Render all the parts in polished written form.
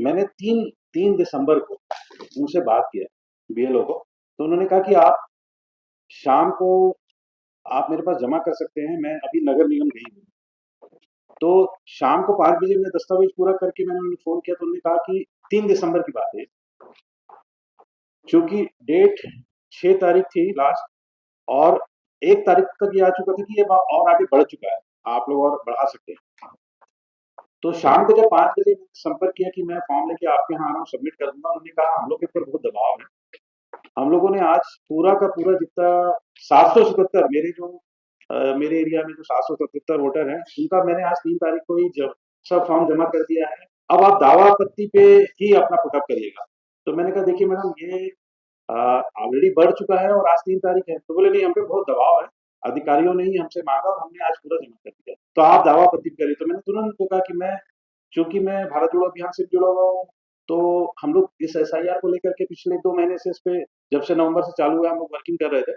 मैंने 3 दिसंबर को उनसे बात किया, बीएलओ को। तो उन्होंने कहा कि आप शाम को आप मेरे पास जमा कर सकते हैं, मैं अभी नगर निगम गई हूँ। तो शाम को 5 बजे मैं दस्तावेज पूरा करके मैंने उन्हें फ़ोन किया, तो उन्होंने कहा कि 3 दिसंबर की बात है। चूँकि डेट 6 तारीख थी लास्ट, और 1 तारीख तक ये आ चुका था कि ये और आगे बढ़ चुका है, आप लोग और बढ़ा सकते हैं। तो शाम को जब 5 बजे संपर्क किया कि मैं फॉर्म लेके आपके यहाँ आ रहा हूँ, सबमिट कर दूँगा, उन्होंने कहा हम लोग के ऊपर बहुत दबाव है। हम लोगों ने आज पूरा का पूरा जितना 777 मेरे एरिया में जो 777 वोटर हैं, उनका मैंने आज 3 तारीख को ही सब फॉर्म जमा कर दिया है। अब आप दावा आपत्ति पे ही अपना पुटअप करिएगा। तो मैंने कहा देखिए मैडम, ये ऑलरेडी बढ़ चुका है और आज 3 तारीख है। तो बोले नहीं, हम पे बहुत दबाव है, अधिकारियों ने ही हमसे मांगा और हमने आज पूरा जमा कर दिया, तो आप दावा आपत्ति करिए। तो मैंने तुरंत उनको कहा कि चूंकि मैं भारत जोड़ो अभियान से जुड़ा हुआ हूँ, तो हम लोग इस एसआईआर को लेकर के पिछले 2 महीने से इस पे, जब से नवंबर से चालू हुआ, हम लोग वर्किंग कर रहे थे।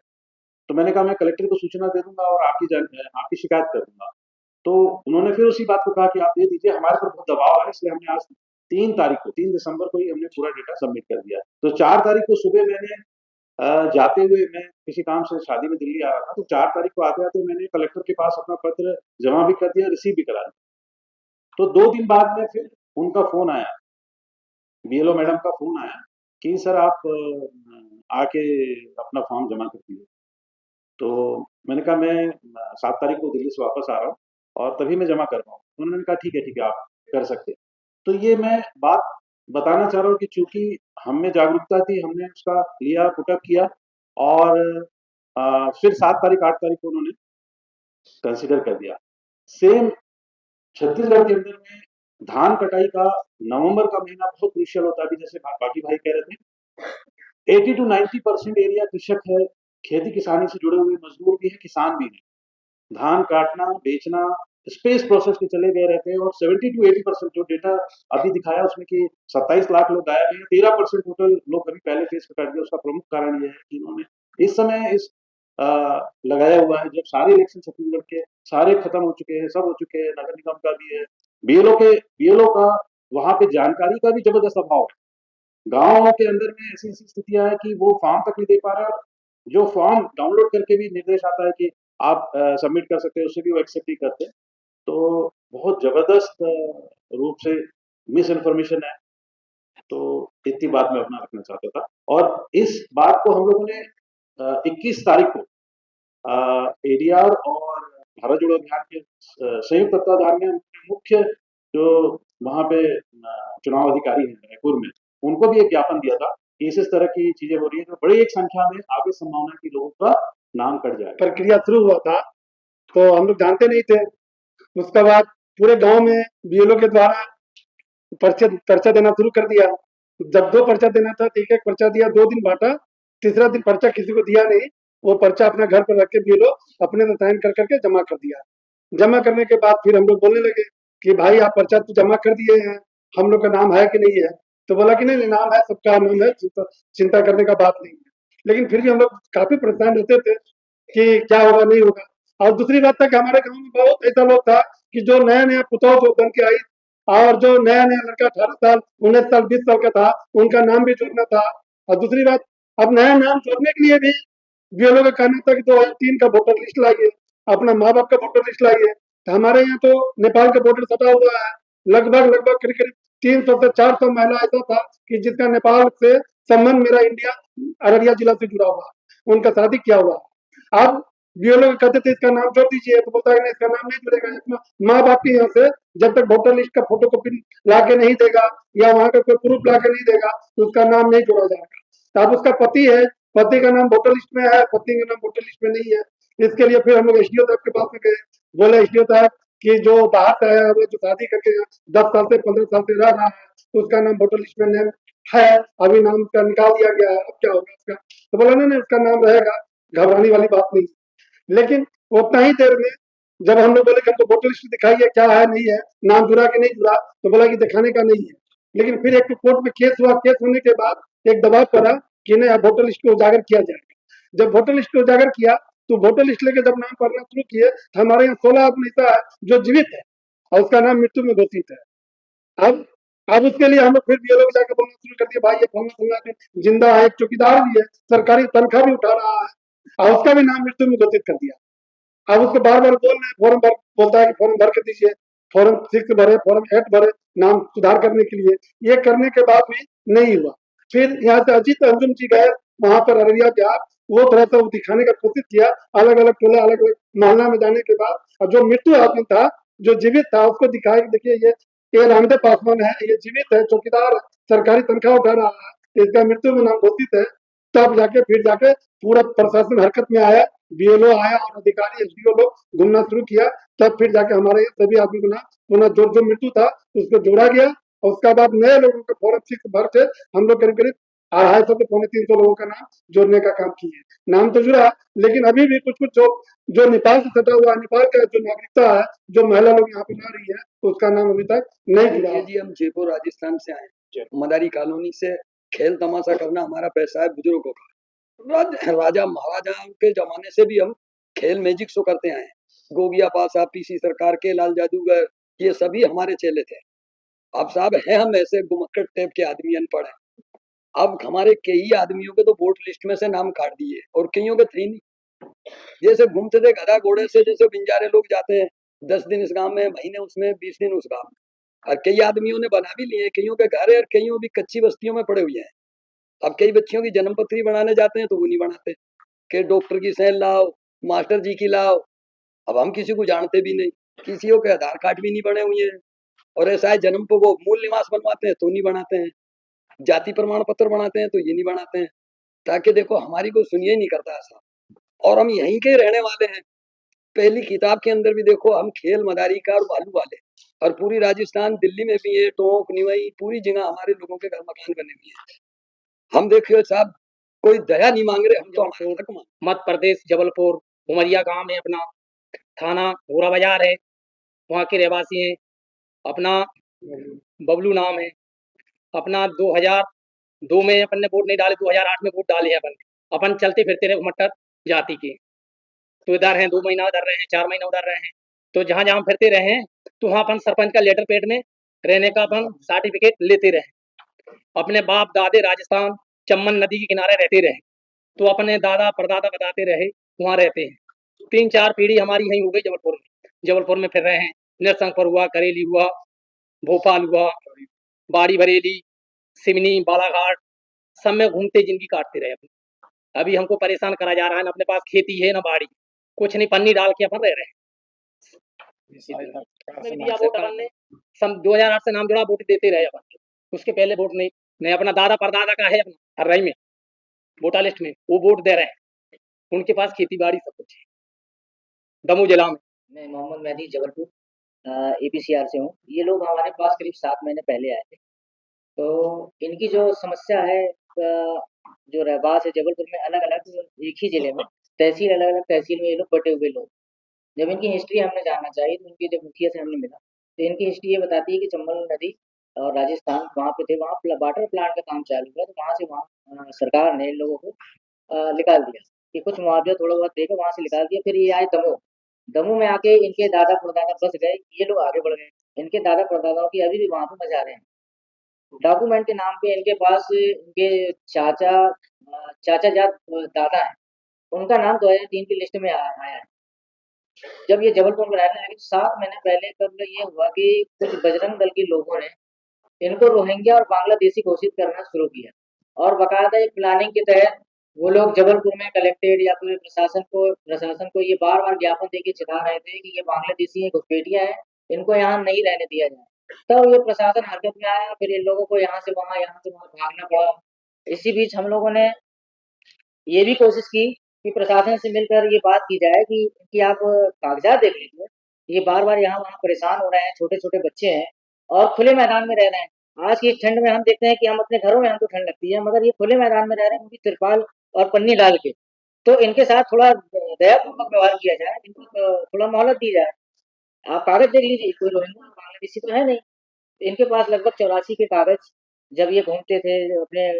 तो मैंने कहा मैं कलेक्टर को सूचना दे दूंगा और आपकी शिकायत कर दूंगा। तो उन्होंने फिर उसी बात को कहा कि आप दे दीजिए, हमारे पर बहुत दबाव है, इसलिए हमने आज 3 दिसंबर को ही हमने पूरा डेटा सबमिट कर दिया। तो 4 तारीख को सुबह मैंने जाते हुए, मैं किसी काम से शादी में दिल्ली आ रहा था, तो 4 तारीख को आते-आते मैंने कलेक्टर के पास अपना पत्र जमा भी कर दिया, रिसीव भी करा दिया। तो 2 दिन बाद में फिर उनका फ़ोन आया, बीएलओ मैडम का फ़ोन आया कि सर आप आके अपना फॉर्म जमा कर दीजिए। तो मैंने कहा मैं 7 तारीख को दिल्ली से वापस आ रहा हूँ और तभी मैं जमा कर पाऊँ। उन्होंने कहा ठीक है, आप कर सकते हैं। तो ये मैं बात बताना चाह रहा हूँ कि चूँकि हम में जागरूकता थी, हमने उसका लिया, पुटअप किया, और फिर 7 तारीख 8 तारीख को उन्होंने कंसीडर कर दिया। सेम छत्तीसगढ़ के अंदर में धान कटाई का नवंबर का महीना बहुत क्रूशियल होता है। अभी जैसे बाकी भाई कह रहे थे, 80 टू 90% एरिया कृषक है, खेती किसानी से जुड़े हुए मजदूर भी हैं, किसान भी हैं। धान काटना, बेचना, स्पेस प्रोसेस के चले गए रहते हैं, और 70 टू 80% जो डेटा अभी दिखाया उसमें कि 27 लाख लोग गायब हैं, 13% टोटल लोग अभी पहले फेज पे कर दिया। उसका प्रमुख कारण ये है कि इन्होंने इस समय अ, लगाया हुआ है, जब सारे इलेक्शन छत्तीसगढ़ के सारे खत्म हो चुके हैं, सब हो चुके हैं, नगर निगम का भी है, बीएलओ का वहां पे जानकारी का भी जबरदस्त अभाव है। गाँव के अंदर में ऐसी-ऐसी स्थितियाँ हैं कि वो फॉर्म तक नहीं दे पा रहे हैं, और जो फॉर्म डाउनलोड करके भी निर्देश आता है कि आप सबमिट कर सकते हैं, उससे भी वो एक्सेप्ट नहीं करते। तो बहुत ज़बरदस्त रूप से मिस इन्फॉर्मेशन है। तो इतनी बात मैं अपना रखना चाहता था, और इस बात को हम लोगों ने 21 तारीख को एडीआर और भारत जोड़ो अभियान के संयुक्त तत्वाधान में मुख्य जो वहाँ पे चुनाव अधिकारी हैं रायपुर में, उनको भी एक ज्ञापन दिया था कि इस तरह की चीजें हो रही है, तो बड़ी एक संख्या में आगे संभावना है कि लोगों का नाम कट जाएगा। प्रक्रिया शुरू हुआ था तो हम लोग जानते नहीं थे। उसके बाद पूरे गांव में बीएलओ के द्वारा पर्चा देना शुरू कर दिया। जब 2 पर्चा देना था तो एक पर्चा दिया, 2 दिन बांटा, तीसरा दिन पर्चा किसी को दिया नहीं। वो पर्चा अपने घर पर रख के बीएलओ अपने से साइन कर करके जमा कर दिया। जमा करने के बाद फिर हम लोग बोलने लगे कि भाई आप पर्चा तो जमा कर दिए हैं, हम लोग का नाम है कि नहीं है? तो बोला कि नहीं नाम है, सबका नाम है, चिंता करने का बात नहीं है। लेकिन फिर भी हम लोग काफी परेशान रहते थे कि क्या होगा नहीं होगा। और दूसरी बात था कि हमारे गांव में बहुत ऐसा लोग था कि जो नया नया पुतौह जो बन के आई, और जो नया नया लड़का 18 साल 19 साल 20 साल का था, उनका नाम भी जोड़ना था। और दूसरी बात, अब नया नाम जोड़ने के लिए भी बीएलओ का कहना था कि 2003 का वोटर लिस्ट लाइए, अपना माँ बाप का वोटर लिस्ट लाइए। तो हमारे यहाँ तो नेपाल का बॉर्डर सटा हुआ है, लगभग लगभग करीब करीब 300 से 400 महिला ऐसा था कि जिसका नेपाल से संबंध मेरा इंडिया अररिया जिला से जुड़ा हुआ, उनका शादी किया हुआ। अब बीएलओ कहते थे इसका नाम जोड़ दीजिए, तो बोलता है नहीं इसका नाम नहीं जुड़ेगा, इसमें माँ बाप के यहाँ से जब तक वोटर लिस्ट का फोटो कॉपी ला के नहीं देगा या वहां का कोई प्रूफ ला के नहीं देगा तो उसका नाम नहीं जोड़ा जाएगा। तो अब उसका पति है, पति का नाम वोटर लिस्ट में है, पत्नी का नाम वोटर लिस्ट में नहीं है। इसके लिए फिर हम लोग एसडीओ साहब के पास में गए। बोले एसडीओ साहब कि जो बाहर से आया हुआ जो शादी करके 10 साल से 15 साल से रह रहा है उसका नाम वोटर लिस्ट में नेम है, अभी नाम का निकाल दिया गया है, अब क्या होगा उसका? तो बोला नहीं नहीं उसका नाम रहेगा, घबराने वाली बात नहीं। लेकिन उतना ही देर में जब हम लोग बोले कि हमको वोटर लिस्ट दिखाइए क्या है नहीं है, नाम जुड़ा कि नहीं जुड़ा, तो बोला कि दिखाने का नहीं है। लेकिन फिर एक कोर्ट में केस हुआ, केस होने के बाद एक दबाव पड़ा कि नहीं अब वोटर लिस्ट को उजागर किया जाएगा। जब वोटर लिस्ट को उजागर किया तो वोटर लिस्ट लेके जब नाम पढ़ना शुरू किए तो हमारे यहाँ 16 आदमी ऐसा है जो जीवित है और उसका नाम मृत्यु में घोषित है। अब अब उसके लिए हम लोग फिर बीएलओ को जाकर बोलना शुरू कर दिया, भाई ये फलना फलना तो जिंदा है, एक चौकीदार भी है, सरकारी तनख्वाह भी उठा रहा है, और उसका भी नाम मृत्यु में घोषित कर दिया। अब उसको बार बार बोल रहे हैं, फॉर्म भर, बोलता है कि फॉर्म भर के दीजिए, फॉर्म 6 भरे, फॉर्म 8 भरे, नाम सुधार करने के लिए। ये करने के बाद भी नहीं हुआ। फिर यहाँ से अजीत अंजुम जी गए वहां पर अररिया बिहार, वो थोड़ा सा दिखाने का कोशिश किया, अलग अलग टोला अलग अलग मोहल्ला में जाने के बाद, और जो मृत्यु आदमी था, जो जीवित था, उसको दिखाया कि देखिए ये रामदेव पासवान है, ये जीवित है, चौकीदार है, सरकारी तनख्वाह उठा रहा है, इसका मृत्यु में नाम घोषित है। तब जाके फिर जाके पूरा प्रशासन हरकत में आया, बीएलओ आया और अधिकारी एसडीओ लोग घूमना शुरू किया। तब फिर जाके हमारे सभी आदमी को ना पुनः जो जो मृत्यु था उसको जोड़ा गया, और उसके बाद नए लोगों के फॉरम 6 भर के हम लोग करीब करीब 250 से 350 लोगों का नाम जोड़ने का काम किए। नाम तो जुड़ा, लेकिन अभी भी कुछ कुछ जो जो नेपाल से सटा हुआ, नेपाल का जो नागरिकता है, जो महिला लोग यहाँ पे ला रही है, तो उसका नाम अभी तक नहीं जुड़ा। देखिए जी, हम जयपुर राजस्थान से आए, मदारी कॉलोनी से। खेल तमाशा करना हमारा पैसा है बुजुर्गों का। राजा महाराजाओं के जमाने से भी हम खेल मैजिक शो करते आए। गोगिया पासा, पीसी सरकार के, लाल जादूगर, ये सभी हमारे चेले थे। अब साहब हैं हम ऐसे गुमक्कड़ टाइप के आदमी, अनपढ़ हैं। अब हमारे कई आदमियों के तो वोट लिस्ट में से नाम काट दिए, और कईयों के थे ही नहीं। जैसे घूमते थे गधा घोड़े से, जैसे बिंजारे लोग जाते हैं 10 दिन इस गांव में, महीने उसमें, 20 दिन उस गांव में। और कई आदमियों ने बना भी लिए, कईयों के घर है और कईयों भी कच्ची बस्तियों में पड़े हुए हैं। अब कई बच्चियों की जन्म पत्री बनाने जाते हैं तो वो नहीं बनाते, कि डॉक्टर की सहल लाओ, मास्टर जी की लाओ। अब हम किसी को जानते भी नहीं, किसी के आधार कार्ड भी नहीं बने हुए हैं, और ऐसा है जन्म पर वो मूल निवास बनवाते हैं तो नहीं बनाते हैं, जाति प्रमाण पत्र बनाते हैं तो ये नहीं बनाते हैं, ताकि देखो हमारी कोई सुनिए ही नहीं करता ऐसा। और हम यहीं के रहने वाले हैं। पहली किताब के अंदर भी देखो हम खेल मदारी का और भालू वाले, और पूरी राजस्थान, दिल्ली में भी है, टोंक निवई, पूरी जगह हमारे लोगों के घर मकान बने हुए हैं। हम देखियो साहब, कोई दया नहीं मांग रहे, हम तो हमारा हक मांग। मध्य प्रदेश, जबलपुर, उमरिया गांव है अपना, थाना भोरा बाजार है, वहाँ के रहवासी हैं। अपना बबलू नाम है अपना। 2002 में अपन ने वोट नहीं डाले, 2008 में वोट डाले हैं अपन। अपन चलते फिरते रहे मटर जाति के, तो इधर हैं 2 महीना उधर रहे हैं, 4 महीना उधर रहे हैं। तो जहाँ जहाँ फिरते रहे हैं, तो वहाँ अपन सरपंच का लेटर पेड में रहने का अपन सर्टिफिकेट लेते रहे। अपने बाप दादे राजस्थान चम्बल नदी के किनारे रहते रहे, तो अपने दादा परदादा बताते रहे वहाँ रहते हैं। 3-4 पीढ़ी हमारी यहीं हो गई जबलपुर में। जबलपुर में फिर रहे हैं, नरसंगपुर हुआ, करेली हुआ, भोपाल हुआ, बाड़ी बरेली, सिवनी, बालाघाट, सब में घूमते जिंदगी काटते रहे अपनी। अभी हमको परेशान करा जा रहा है, ना अपने पास खेती है ना बाड़ी, कुछ नहीं, पन्नी डाल के अपन रह रहे हैं। दिया वोट अपन ने, सन 2008 से नाम जुड़ा, वोट देते रहे अपन। उसके पहले वोट नहीं, नहीं अपना दादा परदादा का है अपना हर रही में वोटर लिस्ट में, वो वोट दे रहे हैं। उनके पास खेती बाड़ी सब कुछ है दमोह जिला में। मैं मोहम्मद मेहदी जबलपुर एपीसीआर से हूँ। ये लोग हमारे पास करीब 7 महीने पहले आए थे। तो इनकी जो समस्या है, जो रहवास है जबलपुर में, अलग अलग एक ही जिले में तहसील, अलग अलग तहसील में ये लोग बटे हुए लोग। जब इनकी हिस्ट्री हमने जानना चाहिए, तो इनकी जब मुखिया से हमने मिला, तो इनकी हिस्ट्री ये बताती है कि चंबल नदी और राजस्थान वहाँ पे थे, वहाँ वाटर प्लांट का काम चालू हुआ, तो वहाँ से वहाँ सरकार ने इन लोगों को निकाल दिया कि कुछ मुआवजा थोड़ा बहुत देकर वहाँ से निकाल दिया। फिर ये आए दमोह। दमोह में आके इनके दादा परदादा बस गए, ये लोग आगे बढ़ गए। इनके दादा परदादाओं की अभी भी वहाँ पे मजारें हैं। डॉक्यूमेंट के नाम पे इनके पास इनके चाचा जात दादा हैं, उनका नाम 2003 की लिस्ट में आया है। जब ये जबलपुर में रहने लगे, 7 महीने पहले कब ये हुआ कि कुछ बजरंग दल के लोगों ने इनको रोहिंग्या और बांग्लादेशी घोषित करना शुरू किया, और बाकायदा एक प्लानिंग के तहत वो लोग जबलपुर में कलेक्टेड या फिर प्रशासन को ये बार बार ज्ञापन देके चिढ़ा रहे थे कि ये बांग्लादेशी हैं, घुसपैठियां हैं, इनको यहाँ नहीं रहने दिया जाए। तब ये प्रशासन हरकत में आया, फिर इन लोगों को यहाँ से वहाँ भागना पड़ा। इसी बीच हम लोगों ने ये भी कोशिश की कि प्रशासन से मिलकर ये बात की जाए कि आप कागजात देख लीजिए, ये बार बार यहाँ वहाँ परेशान हो रहे हैं, छोटे छोटे बच्चे हैं और खुले मैदान में रह रहे हैं। आज की इस ठंड में हम देखते हैं कि हम अपने घरों में, हमको ठंड लगती है, मगर ये खुले मैदान में रह रहे हैं, उनकी तिरपाल और पन्नी डाल के। तो इनके साथ थोड़ा दयापूर्वक व्यवहार किया जाए, इनको थोड़ा मोहलत दी जाए। आप कागज देख लीजिए, कोई रोहिंग्या बांग्लादेशी तो है नहीं। इनके पास लगभग 84 के कागज। जब ये घूमते थे अपने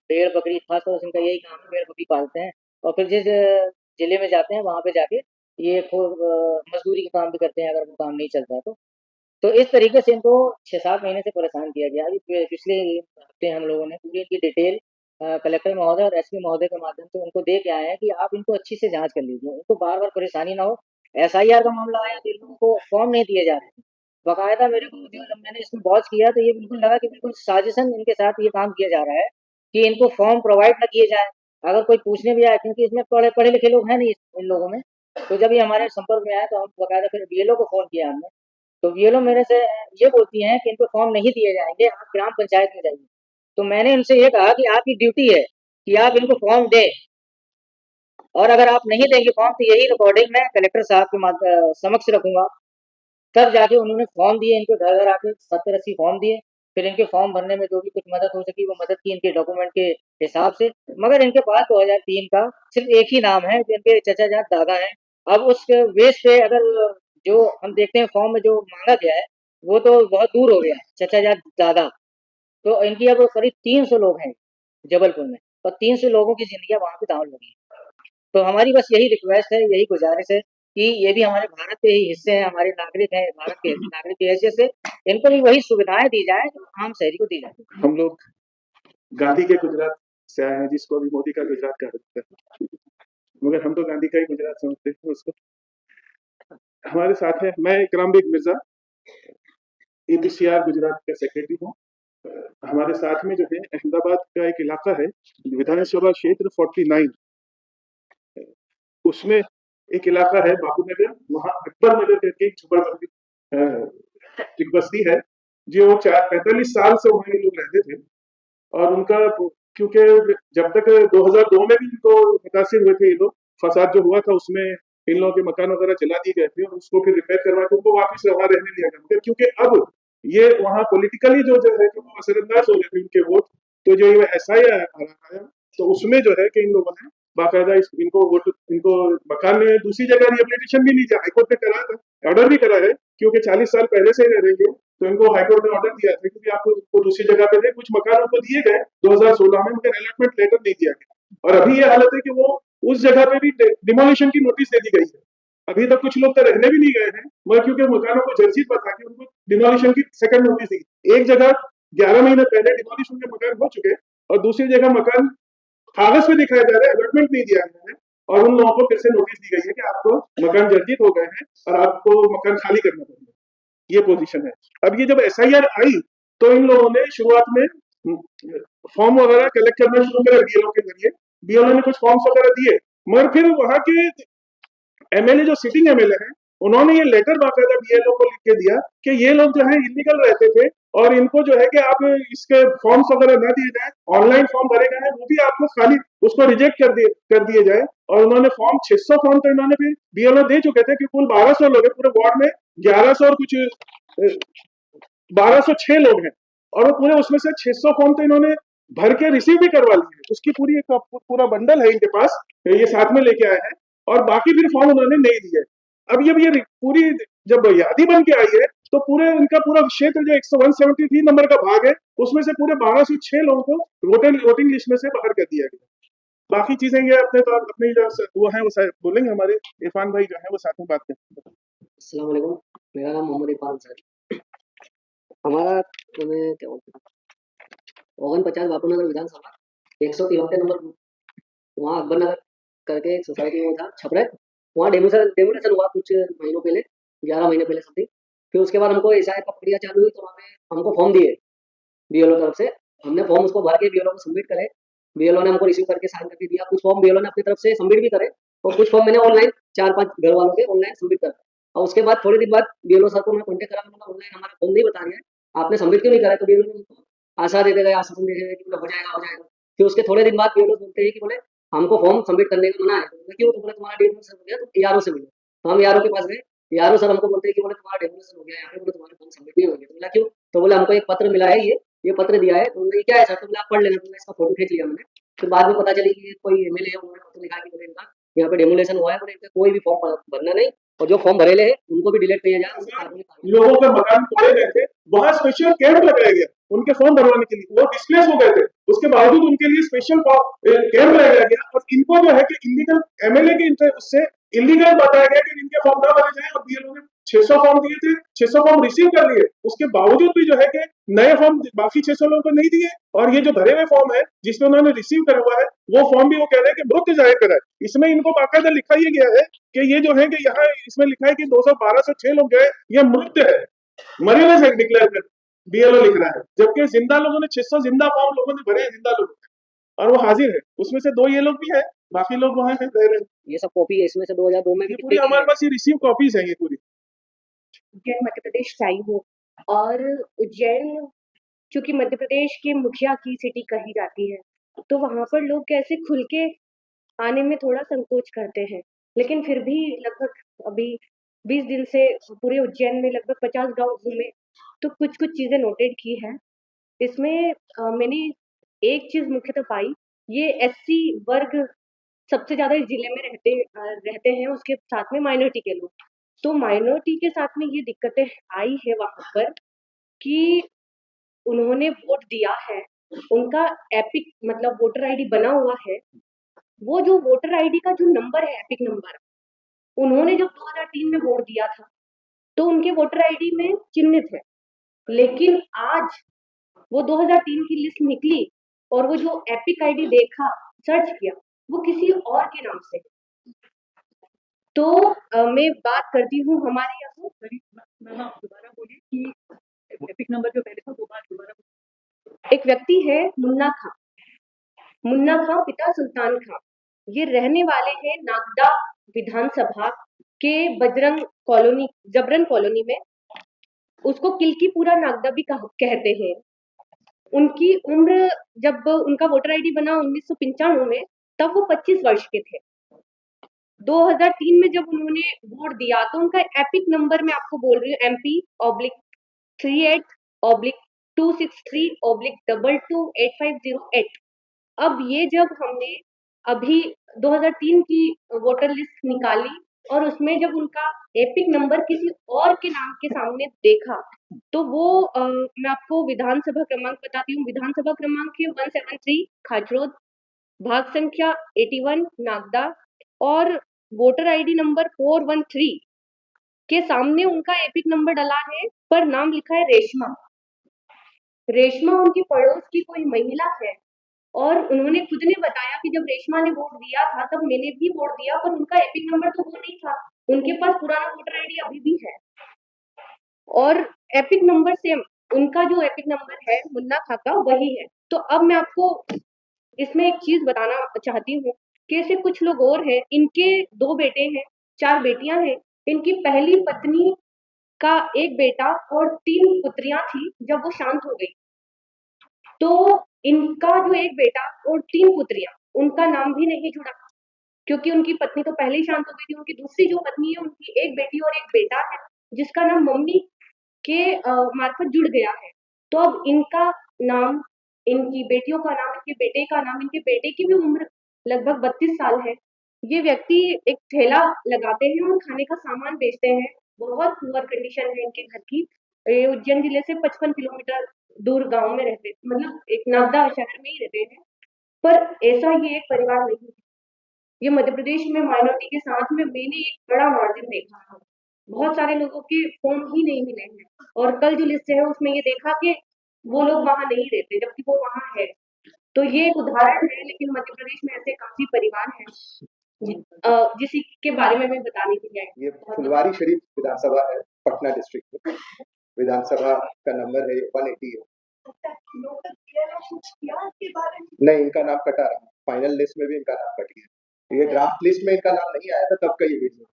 भेड़ बकरी, खासतौर से इनका यही काम है, भेड़ बकरी पालते हैं, और फिर जिस जिले में जाते हैं वहाँ पे जाके ये मजदूरी का काम भी करते हैं, अगर वो काम नहीं चलता है तो। तो इस तरीके से इनको 6-7 महीने से परेशान किया गया। अभी पिछले हफ्ते हम लोगों ने पूरी इनकी डिटेल कलेक्टर महोदय और एसपी महोदय के माध्यम से उनको दे के आए हैं कि आप इनको अच्छी से जाँच कर लीजिए। उनको बार-बार परेशानी ना हो। एसआईआर का मामला आया तो इन लोगों को फॉर्म नहीं दिए जा रहे थे। बाकायदा मेरे को जो जब मैंने इसमें वॉच किया तो ये बिल्कुल लगा कि बिल्कुल साजिशन इनके साथ ये काम किया जा रहा है कि इनको फॉर्म प्रोवाइड ना किए जाएँ। अगर कोई पूछने भी आए, क्योंकि इसमें पढ़े लिखे लोग हैं नहीं इन लोगों में। तो जब ये हमारे संपर्क में आए तो हम बाकायदा फिर बीएलओ को फ़ोन किया हमने। तो बीएलओ मेरे से ये बोलती हैं कि इनको फॉर्म नहीं दिए जाएँगे, आप ग्राम पंचायत में जाइए। तो मैंने उनसे ये कहा कि आपकी ड्यूटी है कि आप इनको फॉर्म दें, और अगर आप नहीं देंगे फॉर्म तो यही रिकॉर्डिंग मैं कलेक्टर साहब के समक्ष रखूँगा। तब जाके उन्होंने फॉर्म दिए, इनको घर-घर आके 70-80 फॉर्म दिए। फिर इनके फॉर्म भरने में जो भी कुछ मदद हो सकी वो मदद की इनके डॉक्यूमेंट के हिसाब से। मगर इनके पास 2003 का सिर्फ़ एक ही नाम है जो इनके चचा जाट दादा हैं। अब उस बेस पे अगर जो हम देखते हैं फॉर्म में जो माँगा गया है, वो तो बहुत दूर हो गया है, चचा जाट दादा। तो इनकी अब करीब 300 लोग हैं जबलपुर में, और 300 लोगों की ज़िंदगियाँ वहाँ पे दाँव लगी हैं। तो हमारी बस यही रिक्वेस्ट है, यही गुज़ारिश है कि ये भी हमारे भारत के ही हिस्से हैं, हमारे नागरिक हैं, भारत के नागरिक की हैसियत से इनको भी वही सुविधाएँ दी जाएँ जो आम शहरी को दी जाती हैं। हम लोग गांधी के गुजरात से आए हैं, जिसको अभी मोदी का गुजरात कहा जाता है, मगर हम तो गांधी का ही गुजरात समझते हैं उसको। हमारे साथ है, मैं इकरामबेग मिर्जा, एपीसीआर गुजरात का सेक्रेटरी हूँ। हमारे साथ में जो है अहमदाबाद का एक इलाका है, विधानसभा क्षेत्र 49, उसमें एक इलाका है बापू नगर, वहाँ अकबर नगर करके एक झुपड़पट्टी एक बस्ती है, जो 45 साल से वहाँ ये लोग रहते थे। और उनका, क्योंकि जब तक 2002 में भी इनको मुतासिर हुए थे ये लोग, फसाद जो हुआ था उसमें इन लोगों के मकान वगैरह जला दिए गए थे और उसको फिर रिपेयर करवा के उनको वापस वहां रहने दिया गया। मगर क्योंकि अब ये वहाँ पॉलिटिकली जो है कि वो असरअंदाज हो गए थे उनके वोट, तो जो ये एसआईआर आया तो उसमें जो है कि इन लोगों ने बाकायदा इनको वोट, इनको मकान में दूसरी जगह रिहेबिलिटेशन भी नहीं दिया, हाईकोर्ट ने करा था, ऑर्डर भी करा है, क्योंकि 40 साल पहले से रह रही है, तो इनको हाईकोर्ट ने ऑर्डर दिया था क्योंकि आपको दूसरी जगह पे दे। कुछ मकान उनको दिए गए 2016 में, मगर अलॉटमेंट लेटर नहीं दिया गया। और अभी ये हालत है कि वो उस जगह पे भी डिमोलिशन की नोटिस दे दी गई है। अभी तक कुछ लोग तो रहने भी नहीं गए हैं, मगर क्योंकि मकानों को जर्सीत बता के उनको डिमोलिशन की सेकंड नोटिस दी। एक जगह 11 महीने पहले डिमोलिशन के मकान हो चुके और दूसरी जगह मकान कागज पे दिखाया जा रहा है, अलॉटमेंट नहीं दिया गया है, और उन लोगों को फिर से नोटिस दी गई है कि आपको मकान जर्जीत हो गए हैं और आपको मकान खाली करना पड़ेगा। ये पोजीशन है। अब ये जब एसआईआर आई तो इन लोगों ने शुरुआत में फॉर्म वगैरह कलेक्ट करना शुरू करा बीएलओ के जरिए। बीएलओ ने कुछ फॉर्म्स वगैरह दिए, मगर फिर वहां के एमएलए जो सिटिंग एमएलए हैं, उन्होंने ये लेटर बाकायदा बीएलओ को लिख के दिया कि ये लोग जो है इलीगल रहते थे और इनको जो है कि आप इसके फॉर्म्स वगैरह ना दिए जाए, ऑनलाइन फॉर्म भरे गए हैं वो भी आपको खाली उसको रिजेक्ट कर दिए जाए। और उन्होंने फॉर्म 600 फॉर्म तो इन्होंने भी बीएलओ दे चुके थे कि कुल 1200 लोग हैं पूरे वार्ड में, 1100 और कुछ 1206 लोग हैं, और वो पूरे उसमें से 600 फॉर्म तो इन्होंने भर के रिसीव भी करवा लिए, उसकी पूरी एक पूरा बंडल है इनके पास, ये साथ में लेके आए हैं, और बाकी फिर फॉर्म उन्होंने नहीं दिए। अब ये पूरी जब यादी बन के आई है तो पूरे इनका पूरा क्षेत्र जो 173 नंबर का भाग है, उसमें से पूरे 1206 लोगों को वोटिंग लिस्ट में से बाहर कर दिया गया। बाकी चीजें ये अपने तो अपनी जो वो है वो बोलेंगे, हमारे इरफान भाई जो है वो साथ में बात करते हैं। अस्सलाम वालेकुम, मेरा नाम मोहम्मद इरफान सर। हमारा क्या बोलते हैं 49 बापू नगर विधानसभा 173 नंबर, वहाँ अकबर नगर करके एक सोसाइटी में था छपरे, वहाँ डेमोलेशन हुआ कुछ महीनों पहले, 11 महीने पहले समथिंग। फिर उसके बाद हमको एसआईआर की प्रक्रिया चालू हुई, तो वहाँ पे हमको फॉर्म दिए बीएलओ तरफ से। हमने फॉर्म उसको भर के बीएलओ को सबमिट करे, बीएलओ ने हमको रिसीव करके साइन करके दिया। कुछ फॉर्म बीएलओ ने अपनी तरफ से सबमिट भी करे और कुछ फॉर्म मैंने ऑनलाइन 4-5 घर वालों के ऑनलाइन सबमिट कर। और उसके बाद थोड़ी दिन बाद बीएलओ सर को मैं कॉन्टेक्ट करा, मैंने ऑनलाइन हमारा फॉर्म नहीं बता रहे हैं, आपने सबमिट क्यों नहीं करा? तो बीएलओ ने हमको आशा देते गए, आश्वासन देते गए कि हो जाएगा हो जाएगा। फिर उसके थोड़े दिन बाद बीएलओ बोलते हैं कि बोले हमको फॉर्म सबमिट करने का मना है। तो क्यों? तो बोले तुम्हारा डेमोलेशन हो गया, तुम यारो से मिलो। तो हम यारो के पास गए, यारो सर हमको बोलते हैं कि बोले तुम्हारा डेमोलेशन हो गया यहाँ पे, बोले तुम्हारे फॉर्म सबमिट नहीं होंगे। तो बोला क्यों? तो बोले हमको एक पत्र मिला है, ये पत्र दिया है। तो क्या है सर? तो बोले आप पढ़ लेना। तो इसका फोटो खींच लिया मैंने। फिर बाद में पता चली कि कोई एमएलए है, उन्होंने पत्र लिखा कि बोले इनका यहाँ पे डेमोलेशन हुआ है, बोले इनका कोई भी फॉर्म भरना नहीं, और जो फॉर्म भरेले है उनको भी डिलीट किया जाए। लोगों का मकान तोड़े गए थे, वहां स्पेशल कैंप लगाया गया उनके फॉर्म भरवाने के लिए, वो डिस्प्लेस हो गए थे, उसके बावजूद उनके लिए स्पेशल कैंप लगाया गया। और इनको जो है कि इलीगल एमएलए के उससे इलीगल बताया गया कि इनके फॉर्म ना भरे जाए, और बीएलओ ने 600 फॉर्म दिए थे, 600 फॉर्म रिसीव कर लिए, उसके बावजूद भी जो है कि नए फॉर्म बाकी 600 लोगों को नहीं दिए। और ये जो भरे हुए फॉर्म है जिसमें उन्होंने रिसीव करा हुआ है वो फॉर्म भी वो कह रहे हैं कि मृत जाहिर करा है। इसमें इनको बाकायदा लिखा ही गया है कि ये जो है कि यहाँ इसमें लिखा है कि 21206 लोग जो है ये मृत है, मरे हुए से डिक्लेयर कर बीएलओ लिख रहा है, जबकि जिंदा लोगों ने 600 जिंदा फॉर्म लोगों ने भरे हैं, जिंदा लोग, और वो हाजिर है। उसमें से 2 ये लोग भी है, बाकी लोग वहां है रह रहे हैं। ये सब कॉपी है, इसमें से 2002 में भी ये पूरी कितने हमारे पास ये रिसीव कॉपीज है ये पूरी। उज्जैन मध्य प्रदेश से आई हूँ और उज्जैन चूंकि मध्य प्रदेश के मुखिया की सिटी कही जाती है, तो वहां पर लोग कैसे खुल के आने में थोड़ा संकोच करते हैं, लेकिन फिर भी लगभग अभी 20 दिन से पूरे उज्जैन में लगभग 50 गांव घूमे तो कुछ कुछ चीजें नोटेड की है। इसमें मैंने एक चीज मुख्यतः पाई, ये एससी वर्ग सबसे ज्यादा इस जिले में रहते हैं, उसके साथ में माइनॉरिटी के लोग। तो माइनॉरिटी के साथ में ये दिक्कतें आई है वहां पर कि उन्होंने वोट दिया है, उनका एपिक मतलब वोटर आईडी बना हुआ है, वो जो वोटर आईडी का जो नंबर है एपिक नंबर, उन्होंने जब 2003 में वोट दिया था तो उनके वोटर आईडी में चिन्हित है, लेकिन आज वो 2003 की लिस्ट निकली और वो जो एपिक आईडी देखा, सर्च किया, वो किसी और के नाम से। तो मैं बात करती हूँ हमारे यहाँ, दोबारा बोलिए कि एपिक नंबर जो पहले था दोबारा। एक व्यक्ति है मुन्ना खां पिता सुल्तान खां, ये रहने वाले हैं नागदा विधानसभा के जबरन कॉलोनी में, उसको किलकीपुरा नागदा भी कहते हैं। उनकी उम्र जब उनका वोटर आईडी बना 1995 में, तब वो 25 वर्ष के थे। 2003 में जब उन्होंने वोट दिया तो उनका एपिक नंबर मैं आपको बोल रही हूँ MP/38/263/228508। अब ये जब हमने अभी 2003 की वोटर लिस्ट निकाली और उसमें जब उनका एपिक नंबर किसी और के नाम के सामने देखा तो वो मैं आपको विधानसभा क्रमांक बताती हूँ। विधानसभा क्रमांक है 173 खाचरोद, भाग संख्या 81 नागदा, और वोटर आईडी नंबर 413 के सामने उनका एपिक नंबर डला है, पर नाम लिखा है रेशमा उनकी पड़ोस की कोई महिला है। और उन्होंने खुद ने बताया कि जब रेशमा ने वोट दिया था तब मैंने भी वोट दिया, पर उनका एपिक नंबर तो वो नहीं था, उनके पास पुराना वोटर आईडी अभी भी है और एपिक नंबर सेम, उनका जो एपिक नंबर है मुन्ना खां का वही है। तो अब मैं आपको इसमें एक चीज बताना चाहती हूँ कि ऐसे कुछ लोग और हैं, इनके 2 बेटे हैं, 4 बेटियां हैं, इनकी पहली पत्नी का एक बेटा और 3 पुत्रियां थी। जब वो शांत हो गई तो इनका जो एक बेटा और 3 पुत्रियां, उनका नाम भी नहीं जुड़ा, क्योंकि उनकी पत्नी तो पहले ही शांत हो गई थी। उनकी दूसरी जो पत्नी है, उनकी एक बेटी और एक बेटा है, जिसका नाम मम्मी के मार्फत जुड़ गया है। तो अब इनका नाम, इनकी बेटियों का नाम, इनके बेटे का नाम, इनके बेटे की भी उम्र लगभग 32 साल है। ये व्यक्ति एक ठेला लगाते हैं और खाने का सामान बेचते हैं, बहुत पुअर कंडीशन है इनके घर की। ये उज्जैन जिले से 55 किलोमीटर दूर गांव में रहते, मतलब एक नागदा शहर में ही रहते हैं। पर ऐसा ये एक परिवार नहीं है। ये मध्य प्रदेश में माइनॉरिटी के साथ में मैंने एक बड़ा मार्जिन देखा है, बहुत सारे लोगों के फॉर्म ही नहीं मिले हैं, और कल जो लिस्ट है उसमें ये देखा कि वो लोग वहां नहीं रहते जबकि वो वहां है। तो ये एक उदाहरण है, लेकिन मध्य प्रदेश में ऐसे काफी परिवार हैं जिसी के बारे में मैं बताने के लिए आई। ये फुलवारी शरीफ विधानसभा है, पटना डिस्ट्रिक्ट में। विधानसभा का नंबर है 180 नहीं, इनका नाम कटा रहा, फाइनल लिस्ट में भी इनका नाम कट गया। ये ड्राफ्ट लिस्ट में इनका नाम नहीं आया था तब का ये वीडियो,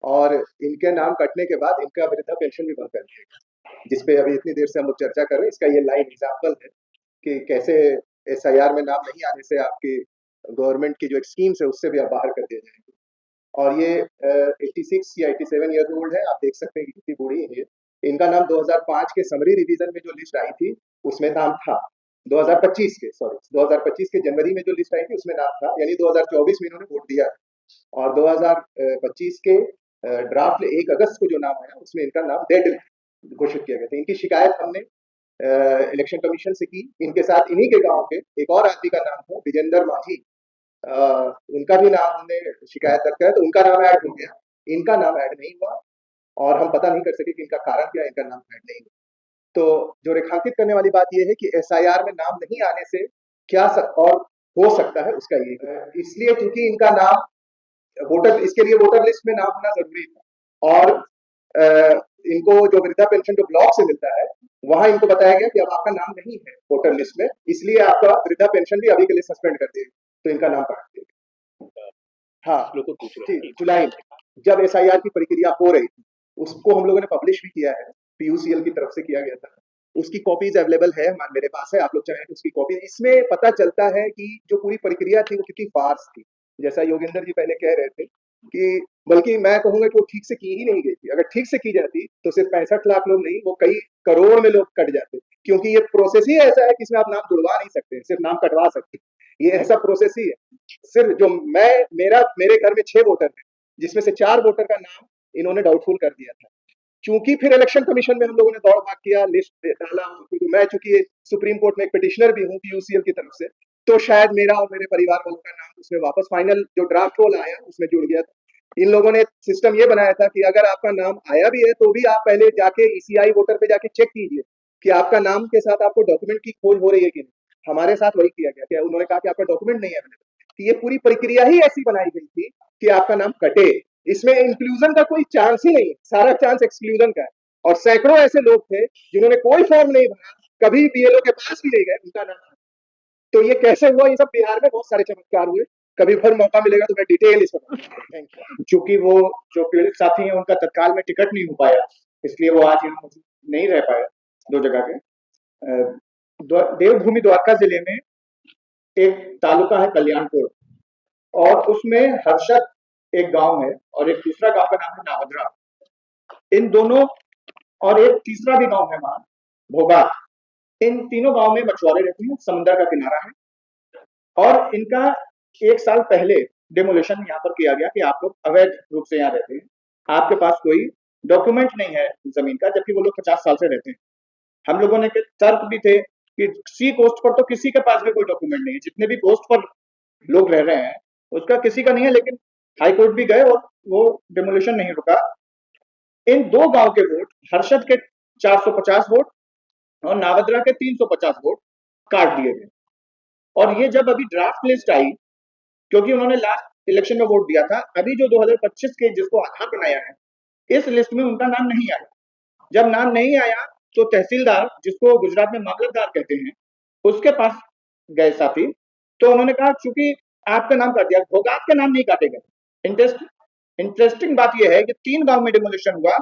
और इनके नाम कटने के बाद इनका वृद्धा पेंशन भी बंद कर दिया, जिसपे अभी इतनी देर से हम लोग चर्चा कर रहे हैं। इसका ये लाइव एग्जाम्पल है कि कैसे SIR में नाम नहीं आने से आपकी गवर्नमेंट की जो एक स्कीम्स है उससे भी आप बाहर कर दिए जाएंगे। और ये 86 या 87 ईयर ओल्ड है, आप देख सकते हैं कि कितनी बूढ़ी है। इनका नाम 2005 के समरी रिवीजन में जो लिस्ट आई थी उसमें नाम था, 2025 के जनवरी में जो लिस्ट आई थी उसमें नाम था, यानी 2024 में इन्होंने वोट दिया, और 2025 के ड्राफ्ट 1 अगस्त को जो नाम आया उसमें इनका नाम डेड घोषित किया गया था। इनकी शिकायत हमने इलेक्शन कमीशन से की। इनके साथ इन्हीं के गांव के एक और आदमी का नाम था विजेंद्र माझी, उनका भी नाम हमने शिकायत दर्ज किया तो उनका नाम ऐड हो गया, इनका नाम ऐड नहीं हुआ। और हम पता नहीं कर सके कि इनका कारण क्या है, इनका नाम ऐड नहीं हुआ। तो जो रेखांकित करने वाली बात यह है कि एसआईआर में नाम नहीं आने से क्या और हो सकता है उसका ये है। इसलिए क्योंकि इनका नाम इसके लिए वोटर लिस्ट में नाम होना जरूरी था, और इनको जो वृद्धा पेंशन जो ब्लॉक से मिलता है वहां इनको बताया गया कि अब आपका नाम नहीं है वोटर लिस्ट में, इसलिए आपका वृद्धा पेंशन भी अभी के लिए सस्पेंड कर देगा, तो इनका नाम काट देगा। हाँ ठीक, जुलाई में जब एसआईआर की प्रक्रिया हो रही थी उसको हम लोगों ने पब्लिश भी किया है, पीयूसीएल की तरफ से किया गया था, उसकी कॉपीज अवेलेबल है, मेरे पास है, आप लोग चाहें तो उसकी कॉपी। इसमें पता चलता है कि जो पूरी प्रक्रिया थी वो कितनी फार्स थी, जैसा योगेंद्र जी पहले कह रहे थे कि बल्कि मैं कहूंगा कि वो ठीक से की ही नहीं गई थी। अगर ठीक से की जाती तो सिर्फ 65 लाख लोग नहीं, वो कई करोड़ में लोग कट जाते, क्योंकि ये प्रोसेस ही ऐसा है कि इसमें आप नाम जुड़वा नहीं सकते, सिर्फ नाम कटवा सकते, ये ऐसा प्रोसेस ही है। सिर्फ जो मेरे घर में 6 वोटर है, जिसमें से 4 वोटर का नाम इन्होंने डाउटफुल कर दिया था, क्योंकि फिर इलेक्शन कमीशन में हम लोगों ने दौड़ भाग किया, लिस्ट डाला, मैं चूंकि सुप्रीम कोर्ट में एक पिटिशनर भी हूँ यूसीएल की तरफ से, तो शायद मेरा और मेरे परिवार वालों का नाम उसमें वापस फाइनल जो ड्राफ्ट रोल आया उसमें जुड़ गया था। इन लोगों ने सिस्टम ये बनाया था कि अगर आपका नाम आया भी है तो भी आप पहले जाके ईसीआई वोटर पे जाके चेक कीजिए कि आपका नाम के साथ आपको डॉक्यूमेंट की खोज हो रही है कि नहीं। हमारे साथ वही किया गया कि उन्होंने कहा कि आपका डॉक्यूमेंट नहीं है अवेलेबल, कि ये पूरी प्रक्रिया ही ऐसी बनाई गई थी कि आपका नाम कटे, इसमें इंक्लूजन का कोई चांस ही नहीं, सारा चांस एक्सक्लूजन का है। और सैकड़ों ऐसे लोग थे जिन्होंने कोई फॉर्म नहीं भरा, कभी बीएलओ के पास भी नहीं गए, उनका नाम। तो ये कैसे हुआ, ये सब बिहार में बहुत सारे चमत्कार हुए, कभी फिर मौका मिलेगा तो मैं डिटेल इसमें। Thank you. चूंकि वो जो पीड़ित साथी हैं उनका तत्काल में टिकट नहीं हो पाया, इसलिए वो आज यहाँ मौजूद नहीं रह पाए 2 जगह के। देवभूमि द्वारका जिले में एक तालुका है कल्याणपुर, और उसमें हर्षद एक गांव है और एक दूसरा गांव का नाम है नावद्रा। इन दोनों और एक तीसरा भी गांव है वहां भोगा, इन तीनों गांव में मछुआरे रहते हैं, समुद्र का किनारा है, और इनका 1 साल पहले डिमोलिशन यहाँ पर किया गया कि आप लोग अवैध रूप से यहाँ रहते हैं, आपके पास कोई डॉक्यूमेंट नहीं है जमीन का, जबकि वो लोग 50 साल से रहते हैं। हम लोगों ने तर्क भी थे कि सी कोस्ट पर तो किसी के पास भी कोई डॉक्यूमेंट नहीं है, जितने भी कोस्ट पर लोग रह रहे हैं उसका किसी का नहीं है, लेकिन हाई कोर्ट भी गए और वो डिमोलिशन नहीं रुका। इन 2 गांव के वोट, हर्षद के 450 वोट और नावद्रा के 350 वोट काट दिए गए। और ये जब अभी ड्राफ्ट लिस्ट आई, क्योंकि उन्होंने लास्ट इलेक्शन में वोट दिया था, अभी जो 2025 के जिसको आधार बनाया है इस लिस्ट में उनका नाम नहीं आया। जब नाम नहीं आया तो तहसीलदार, जिसको गुजरात में मामलतदार कहते हैं, उसके पास गए साथी, तो उन्होंने कहा चूंकि आपका नाम काट दिया, भोगात के नाम नहीं काटे गए। इंटरेस्टिंग बात यह है कि 3 गांव में डिमोलिशन हुआ,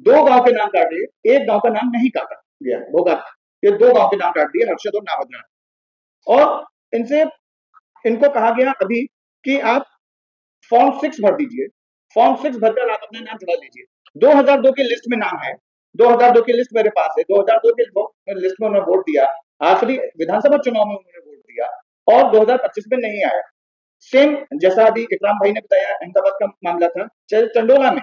2 गांव के नाम काटे, 1 गांव का नाम नहीं काटा गया भोगात, ये 2 गांव के नाम काट दिए, हर्षद और नावद्रा। और इनको कहा गया अभी कि आप फॉर्म 6 भर दीजिए, फॉर्म 6 भरकर आप अपना नाम जुड़ा लीजिए। 2002 की लिस्ट में नाम है, 2002 की लिस्ट मेरे पास है, 2002 की लिस्ट में उन्होंने वोट दिया, आखिरी विधानसभा चुनाव में उन्होंने वोट दिया, और 2025 में नहीं आया। सेम जैसा अभी इकराम भाई ने बताया अहमदाबाद का मामला था, चंडोला में,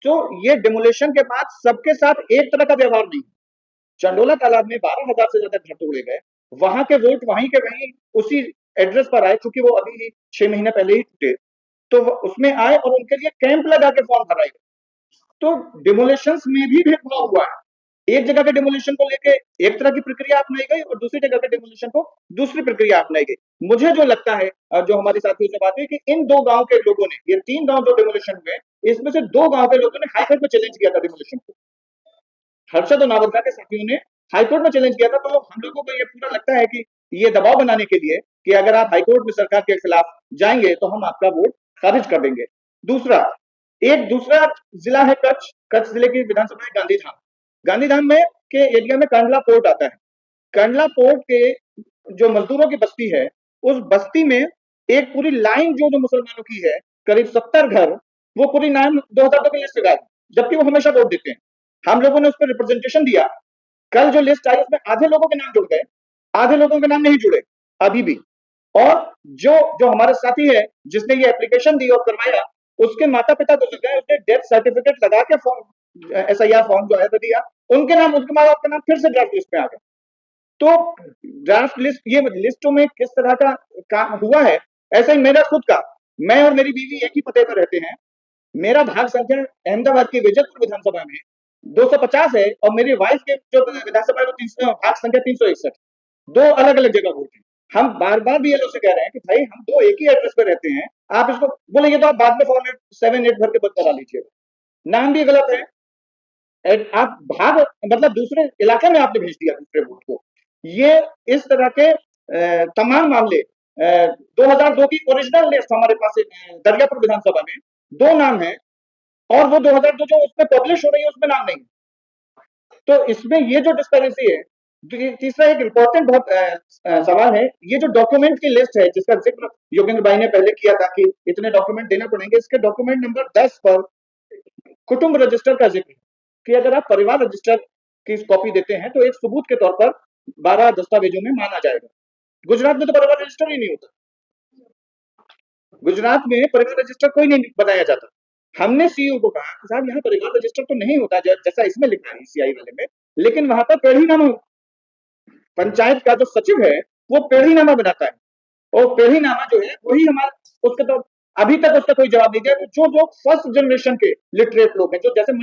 तो ये डिमोलिशन के बाद सबके साथ एक तरह का व्यवहार नहीं। चंडोला तालाब में 12,000 से ज्यादा घर तोड़े गए, वहां के वोट वहीं के वहीं उसी एड्रेस पर आए, क्योंकि वो अभी 6 महीने पहले ही टूटे, तो उसमें आए और उनके लिए कैंप लगा के फॉर्म भराए गए। तो डिमोलिशन में भी भेदभाव हुआ है, एक जगह के डिमोलिशन को लेके एक तरह की प्रक्रिया अपनाई गई और दूसरी जगह के डिमोलिशन को दूसरी प्रक्रिया अपनाई गई। मुझे जो लगता है, जो हमारी साथियों से बात हुई, कि इन 2 गांव के लोगों ने, ये 3 गांव जो डिमोलिशन हुए, इसमें से 2 गांव के लोगों ने हाईकोर्ट में चैलेंज किया था डिमोलिशन को। हर्षद और नावद्रा के साथियों ने हाईकोर्ट में चैलेंज किया था, तो हम लोगों को ये पूरा लगता है कि ये दबाव बनाने के लिए कि अगर आप हाईकोर्ट में सरकार के खिलाफ जाएंगे तो हम आपका वोट खारिज कर देंगे। एक दूसरा जिला है कच्छ, कच्छ जिले की विधानसभा है गांधीधाम। गांधीधाम में के एरिया में कंडला पोर्ट आता है। कंडला पोर्ट के जो मजदूरों की बस्ती है, उस बस्ती में एक पूरी लाइन जो मुसलमानों की है, करीब 70 घर, वो पूरी नाम 2002 की लिस्ट लगाए, जबकि वो हमेशा वोट देते हैं। हम लोगों ने उस पर रिप्रेजेंटेशन दिया, कल जो लिस्ट आई उसमें आधे लोगों के नाम जुड़ गए, आधे लोगों के नाम नहीं जुड़े अभी भी। और जो हमारे साथी है जिसने ये एप्लीकेशन दी और करवाया, उसके माता पिता गुजर गए, उसने डेथ सर्टिफिकेट लगा के फॉर्म एसआईआर फॉर्म जो है तो दिया, उनके नाम, उनके माँ बाप का नाम फिर से ड्राफ्ट लिस्ट में आ गया। तो ड्राफ्ट लिस्ट, ये लिस्टों में किस तरह का काम हुआ है, ऐसा ही मेरा खुद का, मैं और मेरी बीवी एक ही पते पर रहते हैं, मेरा भाग संख्या अहमदाबाद की विजयपुर विधानसभा में 250 है और मेरी वाइफ के जो विधानसभा है वो भाग संख्या 361। दो अलग अलग जगह वोट है। हम बार बार BLO से कह रहे हैं कि भाई हम दो एक ही एड्रेस पे रहते हैं, आप इसको बोलेंगे तो आप बाद में फॉर्मेट 7-8 भर के बंद करा लीजिएगा, नाम भी गलत है, आप भाग मतलब दूसरे इलाके में आपने भेज दिया दूसरे वोट को। ये इस तरह के तमाम मामले 2002 की ओरिजिनल लिस्ट हमारे पास दरियापुर विधानसभा में 2 नाम है और वो 2002 जो उसमें पब्लिश हो रही है उसमें नाम नहीं। तो इसमें ये जो डिस्पेरिटी है। तीसरा एक इम्पोर्टेंट बहुत सवाल है, ये जो डॉक्यूमेंट की लिस्ट है जिसका जिक्र योगेंद्र भाई ने पहले किया था कि इतने डॉक्यूमेंट देने पड़ेंगे, इसके डॉक्यूमेंट नंबर 10 पर कुटुंब रजिस्टर का जिक्र कि अगर आप परिवार रजिस्टर की कॉपी देते हैं तो एक सबूत के तौर पर 12 दस्तावेजों में माना जाएगा। गुजरात में तो परिवार रजिस्टर ही नहीं होता, गुजरात में परिवार रजिस्टर कोई नहीं बनाया जाता। हमने CEO को कहा कि साहब यहाँ परिवार रजिस्टर तो नहीं होता जैसा इसमें लिखा है ECI वाले में, लेकिन वहां पर पेढ़ीनामा, पंचायत का जो सचिव है वो पेढ़ीनामा बनाता है और पेढ़ीनामा जो है वही हमारा, उसके तो अभी तक उसका कोई जवाब नहीं दिया। जो जो फर्स्ट जनरेशन के लिटरेट लोग हैं, जो जैसे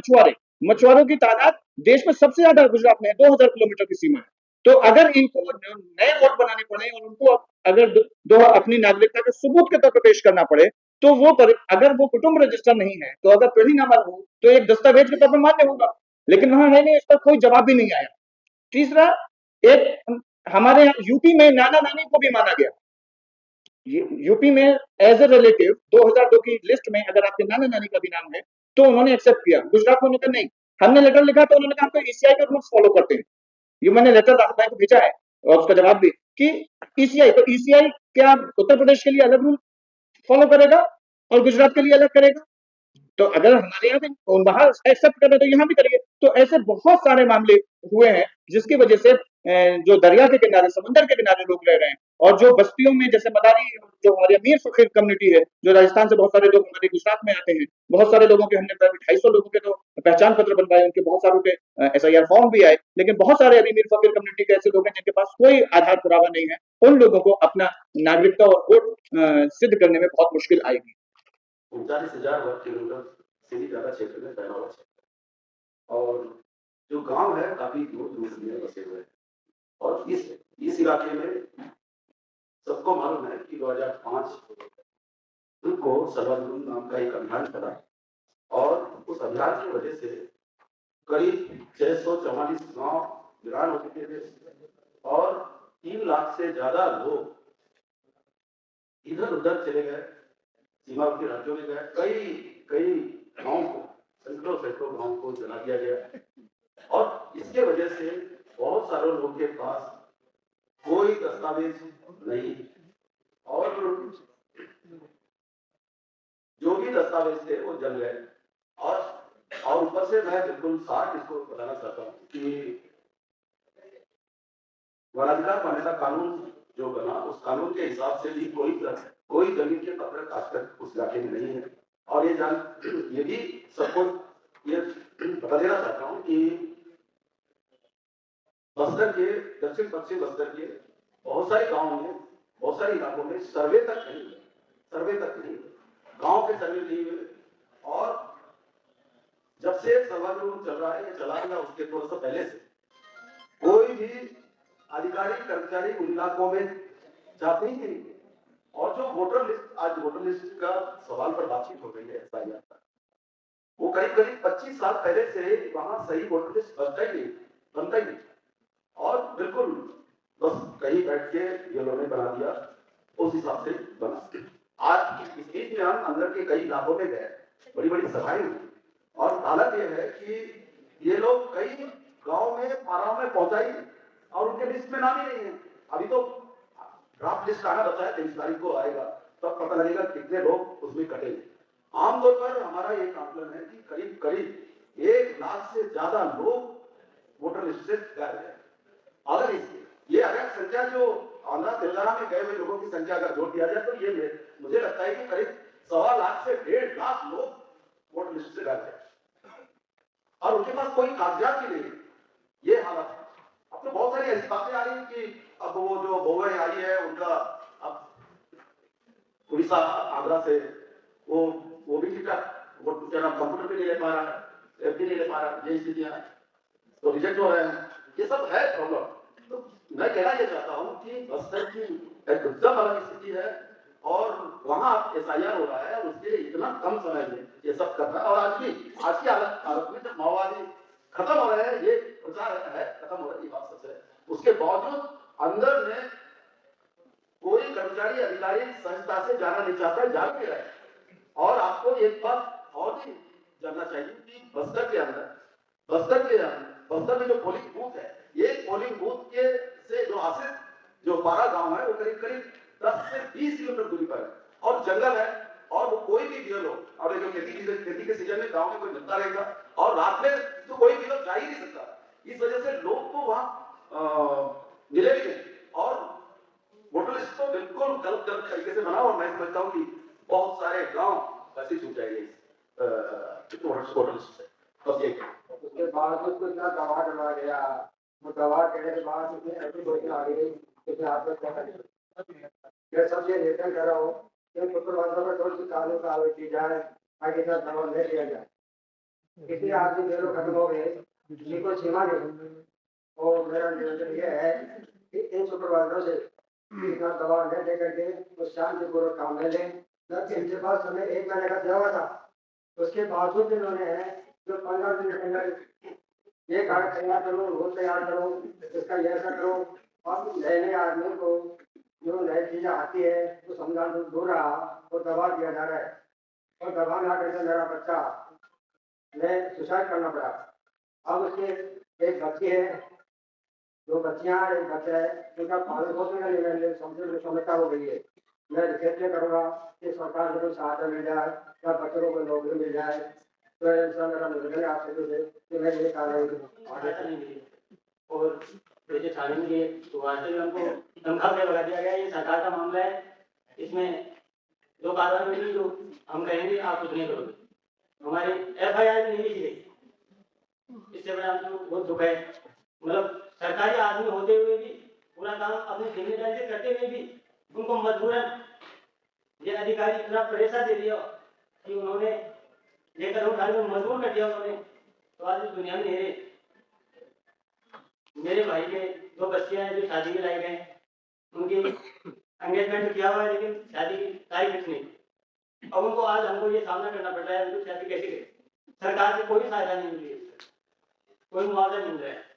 मछुआरों की तादाद देश में सबसे ज्यादा गुजरात में है, 2000 किलोमीटर की सीमा है। तो अगर इनको नए वोट बनाने पड़े और उनको अगर दो अपनी नागरिकता के सबूत के तौर पर पेश करना पड़े तो वो अगर वो कुटुंब रजिस्टर नहीं है तो अगर पेढ़ीनामा हो तो एक दस्तावेज के तौर पर मान्य होगा, लेकिन वहां है नहीं, इसका कोई जवाब भी नहीं आया। तीसरा, एक हमारे यहाँ यूपी में नाना नानी को भी माना गया, यूपी में एज ए रिलेटिव 2002 की लिस्ट में अगर आपके नाना नानी का भी नाम है तो उन्होंने एक्सेप्ट किया। गुजरात में उन्होंने नहीं, हमने लेटर लिखा तो उन्होंने कहा तो ECI के रूल्स फॉलो करते हैं। ये मैंने लेटर राहुल भाई को भेजा है और उसका जवाब भी कि ECI, तो ECI क्या उत्तर प्रदेश के लिए अलग रूल फॉलो करेगा और गुजरात के लिए अलग करेगा? तो अगर हमारे यहाँ भी वहां एक्सेप्ट कर रहे तो यहाँ भी करिए। तो ऐसे बहुत सारे मामले हुए हैं जिसकी वजह से जो दरिया के किनारे, समंदर के किनारे लोग रह रहे हैं और जो बस्तियों में जैसे मदारी, जो हमारी अमीर फकीर कम्युनिटी है, जो राजस्थान से बहुत सारे लोग हमारे गुजरात में आते हैं, बहुत सारे लोगों के हमने 250 लोगों के तो पहचान पत्र बनवाए, उनके बहुत सारों के SIR फॉर्म भी आए, लेकिन बहुत सारे अमीर फकीर कम्युनिटी के ऐसे लोग हैं जिनके पास कोई आधार पुरावा नहीं है। उन लोगों को अपना नागरिकता और वोट सिद्ध करने में बहुत मुश्किल आएगी। 39,000 वर्ग किलोमीटर से भी ज्यादा क्षेत्र में फैला हुआ क्षेत्र और जो गांव है काफी दूर दूर में बसे हुए हैं और इस इलाके में सबको मालूम है कि 2005 को सर्वाधिक नाम का एक अभियान चला और उस अभियान की वजह से करीब 644 गांव वीरान हो चुके थे और 3 लाख से ज्यादा लोग इधर उधर चले गए, सीमावर्ती राज्यों में गए। कई गांव को, सैकड़ों गांव को जला दिया गया और इसके वजह से बहुत सारे लोगों के पास कोई दस्तावेज नहीं और जो भी दस्तावेज थे वो जल गए। और ऊपर से मैं बिल्कुल साफ इसको बताना चाहता हूँ कि वनाधिकार मान्यता कानून जो बना उस कानून के हिसाब से भी कोई जमीन के पत्र आज तक उस इलाके में नहीं है। और ये भी सबको ये बता देना चाहता हूँ कि बस्तर के दक्षिण पश्चिम बस्तर के बहुत सारे गांवों में, बहुत सारे इलाकों में सर्वे तक नहीं, गांव के सर्वे नहीं हुए और जब से सर्वे चल रहा है, ये चला गया उसके थोड़ा सा पहले से कोई भी अधिकारी कर्मचारी उन इलाकों में जाते ही नहीं। और जो वोटर लिस्ट, आज वोटर लिस्ट का सवाल पर बातचीत हो रही है SIR पर, वो करीब 25 साल पहले से वहां सही वोटर लिस्ट बनता ही नहीं और बिल्कुल बस कहीं बैठ के ये लोगों ने बना दिया, उस हिसाब से बना। आज इस बीच में हम अंदर के कई इलाकों में गए, बड़ी सभाएं हुई और हालत यह है कि ये लोग कई गांव में पाराओं में पहुंचाई और उनके लिस्ट में नाम ही नहीं है। अभी तो ड्राफ्ट लिस्ट आना बताया 23 तारीख को आएगा, तब पता लगेगा कितने लोग उसमें कटेंगे। आमतौर पर हमारा ये आकलन है कि करीब 1 लाख से ज्यादा लोग वोटर लिस्ट से गायब है। अगर ये अगर संख्या जो आंध्र तेलंगाना में गए हुए लोगों की संख्या अगर जोड़ दिया जाए तो ये मुझे लगता है कि करीब 1.25 लाख से 1.5 लाख लोग वोटर लिस्ट से गायब है और उनके पास कोई कागजात ही नहीं। ये हालत है। अब तो बहुत सारी ऐसी बातें आ रही हैं कि अब वो जो बहुएं आई है उनका अब उड़ीसा आगरा से वो भी ठीक ठाक वो क्या नाम कंप्यूटर भी नहीं ले पा रहा है, एफ भी नहीं ले पा रहा, ये स्थितियां हैं, तो रिजेक्ट हो रहे हैं, ये सब है प्रॉब्लम। तो मैं कहना ये चाहता हूँ कि बस्तर की एक एकदम अलग स्थिति है और वहाँ SIR हो रहा है और उसके इतना कम समय में ये सब कर रहा है। और आज की हालत में जब माओवादी खत्म हो रहे हैं, ये प्रचार है खत्म हो रहा है, ये बात सच है, उसके बावजूद अंदर में कोई कर्मचारी अधिकारी संस्था से जाना नहीं चाहता, जा भी रहा है। और आपको एक बात और भी जानना चाहिए कि बस्तर में जो पोलिंग बूथ है, ये पोलिंग बूथ के से जो आश्रित जो 12 गांव है वो करीब 10 से 20 किलोमीटर दूरी पर है और जंगल है और वो कोई भी BLO और जो खेती के सीजन में गांव में कोई मिलता रहेगा और रात में तो कोई BLO जा ही नहीं सकता। इस वजह से लोग तो वहाँ मिले भी नहीं और वोटर लिस्ट तो बिल्कुल गलत तरीके से बना और मैं समझता हूँ कि बहुत सारे गांव ऐसे छूट जाएंगे वोटर लिस्ट से। बस ये उसके बाद उसको इतना दवा डलवा गया, वो दवा देने के बाद उसमें ऐसी गोली आ गई कि आत्महत्या ये सब ये नियंत्रण कर रहा हूँ कि शुक्रवार में थोड़ी सी कानून का आवेश की जाए ताकि इतना दवा नहीं दिया जाए। किसी आदमी बेरों खत्म हो गए, किसी को सीमा नहीं। और मेरा निवेदन ये है कि इन सुपरवाइजरों से इतना दबाव न दे करके वो शांतिपूर्वक काम ले लें। इनके पास हमें 1 महीने का दिया हुआ था, उसके बावजूद इन्होंने जो 15 दिन के अंदर ये कागज तैयार करो, रोज तैयार करो, इसका ये ऐसा करो, और नए आदमी को जो नई चीजें आती है तो संविधान से दूर रहा और दबाव दिया जा रहा है और दबाव ला करके मेरा बच्चा ने सुसाइड करना पड़ा। अब उसकी एक बच्ची है, 2 बच्चियां, एक बच्चा है, उनका पालन पोषण का निर्णय समस्या हो गई है। मैं रिक्वेस्ट करूंगा कि सरकार से कोई सहायता मिल जाए या बच्चों को नौकरी मिल जाए, तो ऐसा मेरा निवेदन है आपसे कि मैं ये कार्रवाई और जैसे थाने में ये वास्तव में हमको तनख्वाह पे लगा दिया गया, ये सरकार का मामला है, इसमें जो कार्रवाई होगी जो हम कहेंगे आप कुछ नहीं करोगे, हमारी FIR नहीं लिखी गई, इससे बड़ा हमको बहुत दुख है। मतलब सरकारी आदमी होते हुए भी पूरा काम अपनी जिम्मेदारी से करते हुए भी उनको मजबूरन ये अधिकारी इतना प्रेशर दे दिया कि उन्होंने ये कदम उठाने में मजबूर कर दिया उन्होंने, तो आज इस दुनिया में नहीं रहे। मेरे भाई के 2 बच्चियां हैं जो शादी के लायक हैं, उनकी एंगेजमेंट तो किया हुआ है लेकिन शादी की तारीख फिक्स नहीं। अब उनको आज हमको ये सामना करना पड़ रहा है, उनको शादी कैसे करें? सरकार से कोई सहायता नहीं मिल रही है, कोई मुआवजा नहीं मिल रहा है।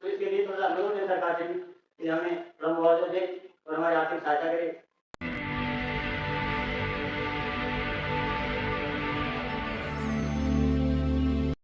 तो इसके लिए थोड़ा अनुरोध है सरकार से भी कि हमें थोड़ा मुआवजा दे और हमारी आर्थिक सहायता करे।